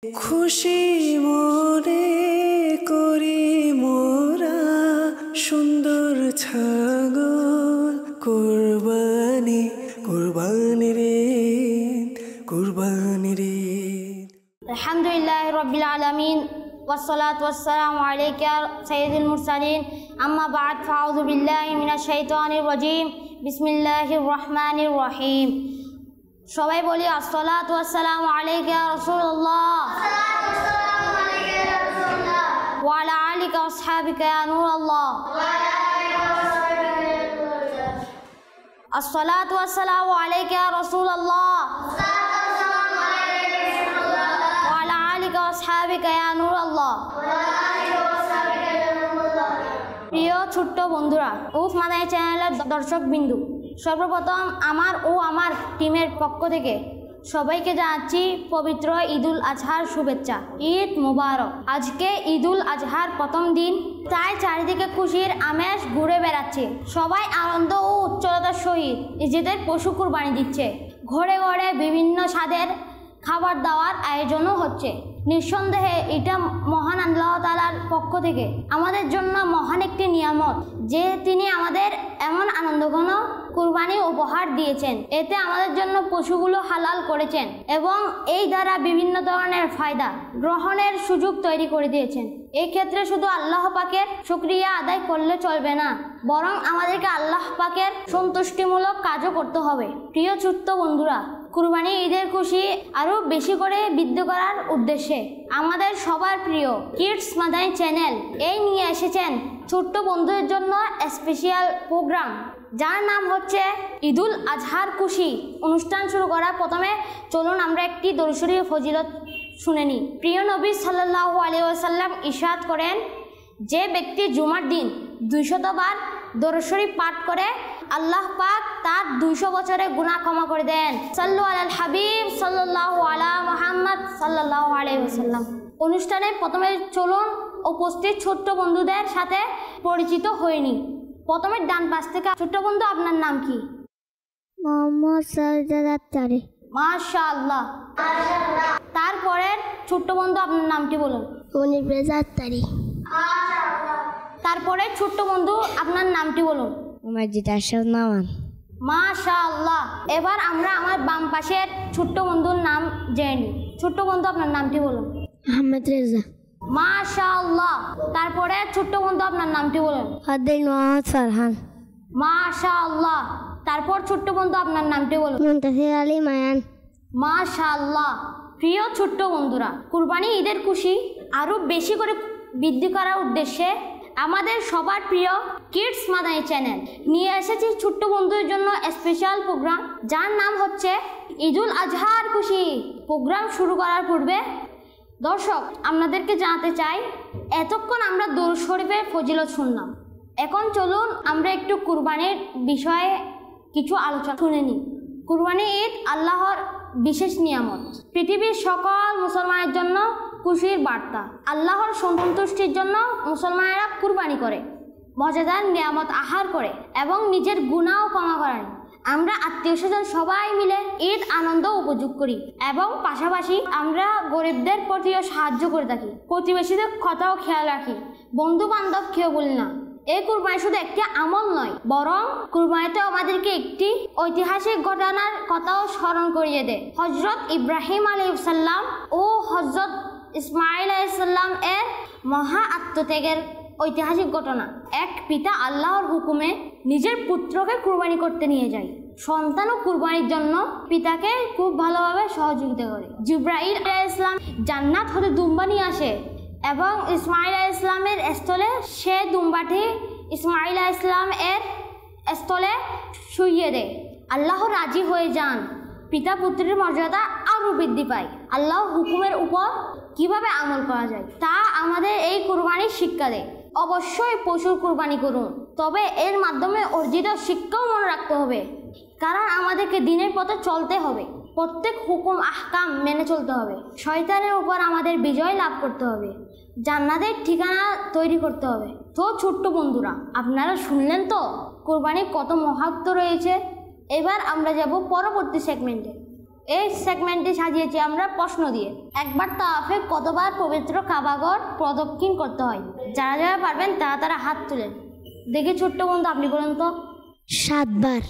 খুশি মনে করি মোরা সুন্দর ছাগল কুরবানি কুরবানি রে কুরবানি রে। আলহামদুলিল্লাহ রাব্বিল আলামিন والصلاة والسلام عليك سيد المرسلين أما بعد فأعوذ بالله من الشيطان الرجيم بسم الله الرحمن الرحيم সবাই বলি আসসালাতু ওয়াসসালামু আলাইকা ইয়া রাসূলুল্লাহ ওয়া আলা আলিকা ওয়া আসহাবিকা ইয়া নূরাল্লাহ আসসালাতু ওয়াসসালামু আলাইকা ইয়া রাসূলুল্লাহ ওয়া আলা আলিকা ওয়া আসহাবিকা ইয়া নূরাল্লাহ। প্রিয় ছোট্ট বন্ধুরা ও মাদানী চ্যানেলের দর্শক বিন্দু, সর্বপ্রথম আমার ও আমার টিমের পক্ষ থেকে সবাইকে জানাচ্ছি পবিত্র ঈদুল আজহার শুভেচ্ছা। ঈদ মুবারক। আজকে ঈদুল আজহার প্রথম দিন, তাই চারিদিকে খুশির আমেজ ঘুরে বেড়াচ্ছে। সবাই আনন্দ ও উচ্ছলতার সহিত নিজেদের পশু কুরবানি দিচ্ছে। ঘরে ঘরে বিভিন্ন স্বাদের খাবার দাওয়ার আয়োজনও হচ্ছে। নিঃসন্দেহে এটা মহান আল্লাহ তাআলার পক্ষ থেকে আমাদের জন্য মহান একটি নিয়ামত যে তিনি আমাদের এমন আনন্দঘন কুরবানি উপহার দিয়েছেন। এতে আমাদের জন্য পশুগুলো হালাল করেছেন এবং এই দ্বারা বিভিন্ন ধরনের ফায়দা গ্রহণের সুযোগ তৈরি করে দিয়েছেন। এই ক্ষেত্রে শুধু আল্লাহ পাকের শুকরিয়া আদায় করলে চলবে না, বরং আমাদেরকে আল্লাহ পাকের সন্তুষ্টিমূলক কাজও করতে হবে। প্রিয় ছোট্ট বন্ধুরা, কুরবানি ঈদের খুশি আরও বেশি করে বৃদ্ধি করার উদ্দেশ্যে আমাদের সবার প্রিয় কিডস মাদানী চ্যানেল এই নিয়ে এসেছেন ছোট্ট বন্ধুদের জন্য স্পেশাল প্রোগ্রাম, যার নাম হচ্ছে ঈদুল আজহার খুশি। অনুষ্ঠান শুরু করার প্রথমে চলুন আমরা একটি দরুদ শরীফ ফজিলত শুনে নিই। প্রিয় নবী সাল্লাল্লাহু আলাইহি ওয়াসাল্লাম ইরশাদ করেন, যে ব্যক্তি জুমার দিন 200 বার দরুদ শরীফ পাঠ করে আল্লাহ পাক তার 200 বছরের গুনাহ ক্ষমা করে দেন। সাল্লু আলাল হাবিব সাল্লাল্লাহু আলা মুহাম্মদ সাল্লাল্লাহু আলাইহি ওয়াসাল্লাম। অনুষ্ঠানে প্রথমে চলুন উপস্থিত ছোট্ট বন্ধুদের সাথে পরিচিত হয়ে নিই। প্রথমে ডান পাশ থেকে ছোট্ট বন্ধু, আপনার নাম কি? মোহাম্মদ সাজ্জাদ আক্তারি। মাশাআল্লাহ। তারপরে ছোট্ট বন্ধু, আপনার নামটি বলুন। মনির রেজা আক্তারি। তারপরে ছোট্ট বন্ধু, আপনার নামটি বলুন। মাজিদ আশরাফ নামান। মাশাআল্লাহ। এবার আমরা আমার বাম পাশের ছোট্ট বন্ধুর নাম জেনে নিই। ছোট্ট বন্ধু, আপনার নামটি বলুন। আহমেদ রেজা। মাশাআল্লাহ। তারপরে ছোট্ট বন্ধু, আপনার নামটি বলুন। ফাদিল মোহাম্মদ ফারহান। মাশাআল্লাহ। তারপর ছোট্ট বন্ধু, আপনার নামটি বলুন। মুনতাসির আলী মায়ান। মাশাআল্লাহ। প্রিয় ছোট্ট বন্ধুরা, কুরবানি ঈদের খুশি আরও বেশি করে বৃদ্ধি করার উদ্দেশ্যে আমাদের সবার প্রিয় কিডস মাদানী চ্যানেল নিয়ে এসেছি ছোট্ট বন্ধুদের জন্য স্পেশাল প্রোগ্রাম, যার নাম হচ্ছে ঈদুল আজহার খুশি। প্রোগ্রাম শুরু করার পূর্বে দর্শক আপনাদেরকে জানাতে চাই, এতক্ষণ আমরা দরুদ শরীফের ফজিলত শুনলাম। এখন চলুন আমরা একটু কুরবানির বিষয়ে কিছু আলোচনা শুনে নিই। কুরবানি ঈদ আল্লাহর বিশেষ নিয়ামত, পৃথিবীর সকল মুসলমানের জন্য খুশির বার্তা। আল্লাহর সন্তুষ্টির জন্য মুসলমানেরা কুরবানি করে, মজাদার নিয়ামত আহার করে এবং নিজের গুনাহ ক্ষমা করেন। আমরা আত্মীয় স্বজন সবাই মিলে ঈদ আনন্দ উপভোগ করি এবং পাশাপাশি আমরা গরিবদের প্রতিও সাহায্য করে থাকি, প্রতিবেশীদের কথাও খেয়াল রাখি, বন্ধু বান্ধব কেউ বলি না। এই কুরবানি শুধু একটি আমল নয়, বরং কুরবানিতে আমাদেরকে একটি ঐতিহাসিক ঘটনার কথাও স্মরণ করিয়ে দেয়। হযরত ইব্রাহিম আলাইহিস সালাম ও হযরত ইসমাঈল আলাইহিস সালাম এর মহা আত্মত্যাগের ঐতিহাসিক ঘটনা। এক পিতা আল্লাহর হুকুমে নিজের পুত্রকে কুরবানি করতে নিয়ে যায়। সন্তানও কুরবানির জন্য পিতাকে খুব ভালোভাবে সহযোগিতা করে। জিবরাইল আলাইহিস সালাম জান্নাত হতে দুম্বা নিয়ে আসে এবং ইসমাঈল আলাইহিস সালামের স্থলে সে দুম্বাটি ইসমাঈল আলাইহিস সালাম এর স্থলে শুইয়ে দেয়। আল্লাহ রাজি হয়ে যান, পিতা পুত্রের মর্যাদা আরও বৃদ্ধি পায়। আল্লাহর হুকুমের উপর কিভাবে আমল করা যায় তা আমাদের এই কুরবানির শিক্ষা দেয়। অবশ্যই পশুর কুরবানি করুন, তবে এর মাধ্যমে অর্জিত শিক্ষাও মনে রাখতে হবে, কারণ আমাদেরকে দিনের পথে চলতে হবে, প্রত্যেক হুকুম আহকাম মেনে চলতে হবে, শয়তানের উপর আমাদের বিজয় লাভ করতে হবে, জান্নাতের ঠিকানা তৈরি করতে হবে। তো ছোট্ট বন্ধুরা, আপনারা শুনলেন তো কুরবানির কত মহত্ব রয়েছে। এবার আমরা যাব পরবর্তী সেগমেন্টে। এই সেগমেন্টটি সাজিয়েছি আমরা প্রশ্ন দিয়ে। একবার তাওয়াফে কতবার পবিত্র কাবাঘর প্রদক্ষিণ করতে হয়? যারা যারা পারবেন তারা হাত তুলেন। দেখি ছোট্ট বন্ধু, আপনি বলেন তো। 7 বার।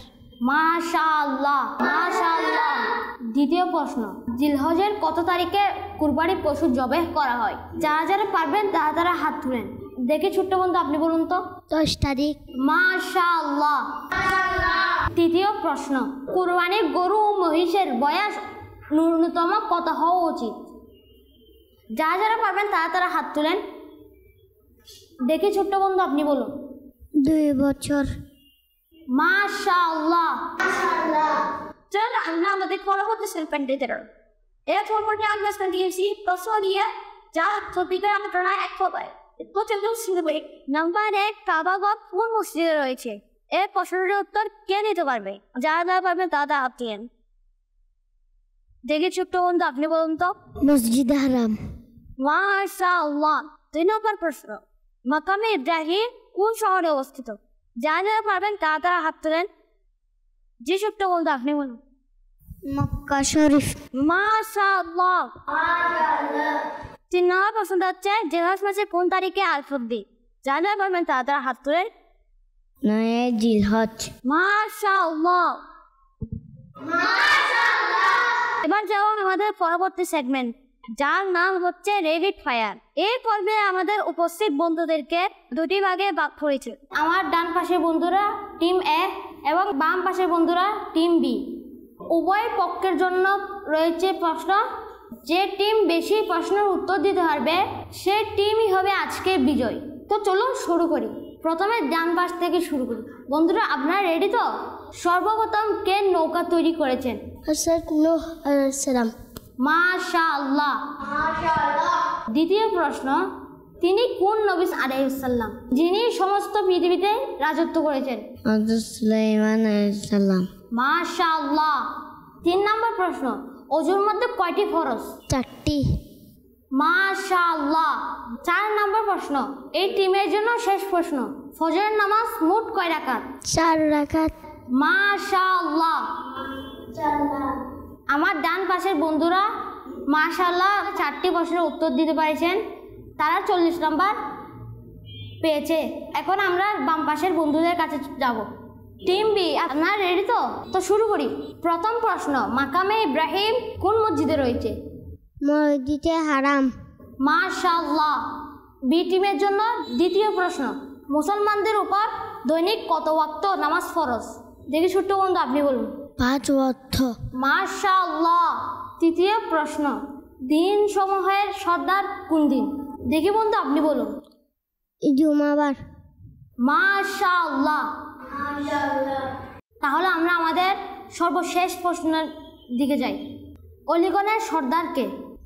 মাশাআল্লাহ, মাশাআল্লাহ। দ্বিতীয় প্রশ্ন, জিলহজের কত তারিখে কুরবানি পশু জবাই করা হয়? যারা যারা পারবেন তারা হাত তুলেন। দেখি ছোট্ট বন্ধু, আপনি বলুন তো। 10 তারিখ। মাশাআল্লাহ। তৃতীয় প্রশ্ন, কুরবানির গরু ও মহিষের বয়স ন্যূনতম কত হওয়া উচিত? যারা যারা পারবেন তারা হাত তুলেন। দেখি ছোট্ট বন্ধু, আপনি বলুন। 2 বছর। মাশাআল্লাহ, মাশাআল্লাহ। চল আমরা আমাদের পরবর্তী সেলফেন্ডের এরপর পরে আমরা দিয়েছি প্রশ্ন দিয়ে যা সত্যিকার আমরা এক হবে। নাম্বার 1, কাবাঘর কোন মসজিদে রয়েছে? এর প্রশ্নের উত্তর কে দিতে পারবে? যারা যারা পারবে তারা হাত তুলেন। দেখি ছোট্ট বন্ধু, আপনি বলুন তো। মসজিদে হারাম। মাশাআল্লাহ। 2 নম্বর প্রশ্ন, মাকামে ইব্রাহিম কোন শহরে অবস্থিত? যারা যারা পারবেন তারা হাত তোলেন। যে ছোট্ট বন্ধু, আপনি বলুন। মক্কা শরীফ। মাশাআল্লাহ, মাশাআল্লাহ। 3 নম্বর প্রশ্নটা হচ্ছে, জেলাস মাসে কোন তারিখে আলফত দিন? যারা যারা পারবেন তারা হাত তোলেন। 9 জিলহজ। মাশাআল্লাহ, মাশাআল্লাহ। এবার যাও আমাদের পরবর্তী সেগমেন্ট, যার নাম হচ্ছে রেপিড ফায়ার। এই পর্বে আমাদের উপস্থিত বন্ধুদেরকে 2টি ভাগে ভাগ করেছে। আমার ডান পাশের বন্ধুরা টিম এ এবং বাম পাশের বন্ধুরা টিম বি। উভয় পক্ষের জন্য রয়েছে প্রশ্ন। যে টিম বেশি প্রশ্নের উত্তর দিতে পারবে সে টিমই হবে আজকের বিজয়। তো চলুন শুরু করি। প্রথমে ডান পাশ থেকে শুরু করি। বন্ধুরা, আপনারা রেডি তো? সর্বপ্রথম কে নৌকা তৈরি করেছেন? হযরত নূহ আলাইহিস সালাম। মাশাআল্লাহ, মাশাআল্লাহ। দ্বিতীয় প্রশ্ন, তিনি কোন নবী আলাইহিস সালাম যিনি সমস্ত পৃথিবীতে রাজত্ব করেছেন? হযরত সুলাইমান আলাইহিস সালাম। মাশাআল্লাহ। 3 নম্বর প্রশ্ন, ওযুর মধ্যে কয়টি ফরজ? 4টি। মাশাআল্লাহ। 4 নম্বর প্রশ্ন, এই টিমের জন্য শেষ প্রশ্ন, ফজরের নামাজ মোট কয় রাকাত? 4 রাকাত। মাশাআল্লাহ। আমার ডান পাশের বন্ধুরা মাশাআল্লাহ 4টি প্রশ্নের উত্তর দিতে পেরেছেন। তারা 40 নম্বর পেয়েছে। এখন আমরা বাম পাশের বন্ধুদের কাছে যাব। টিম বি, আপনারা রেডি তো? তো শুরু করি। প্রথম প্রশ্ন, মাকামে ইব্রাহিম কোন মসজিদে রয়েছে? মসজিদে হারাম। মাশাআল্লাহ। বি টিমের জন্য দ্বিতীয় প্রশ্ন, মুসলমানদের উপর দৈনিক কত ওয়াক্ত নামাজ ফরজ? দেখি ছোট্ট বন্ধু, আপনি বলুন। 5 ওয়াক্ত। মাশাআল্লাহ। তৃতীয় প্রশ্ন, দিন সমূহের সর্দার কোন দিন? দেখি বন্ধু, আপনি বলুন। জুমাবার। মাশাআল্লাহ, মাশাআল্লাহ। তাহলে আমরা আমাদের সর্বশেষ প্রশ্নের দিকে যাই। অলিগণের সর্দারকে?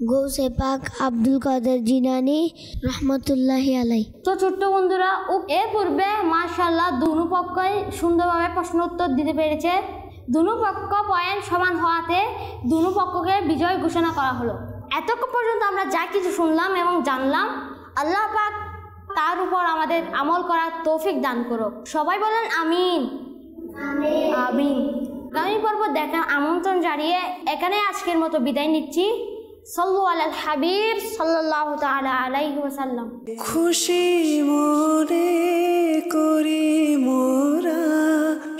গৌসে পাক আব্দুল কাদের জিলানী রহমতুল্লাহি আলাই। তো ছোট্ট বন্ধুরা, এর পূর্বে মাশাআল্লাহ দুনো পক্ষই সুন্দরভাবে প্রশ্ন উত্তর দিতে পেরেছে। দুনো পক্ষ পয়েন্ট সমান হওয়াতে দুনো পক্ষকে বিজয় ঘোষণা করা হলো। এতক্ষণ পর্যন্ত আমরা যা কিছু শুনলাম এবং জানলাম, আল্লাহ পাক তার উপর আমাদের আমল করার তৌফিক দান করো। সবাই বলেন আমিন, আমিন। আগামী পর্ব দেখার আমন্ত্রণ জানিয়ে এখানে আজকের মতো বিদায় নিচ্ছি। সাল্লু আলাল হাবিব সাল্লাল্লাহু তাআলা আলাইহি ওয়াসাল্লাম। খুশি মনে করি মোরা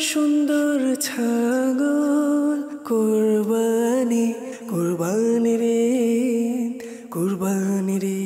সুন্দর ছাগল কুরবানি, কুরবানি রে, কুরবানি রে।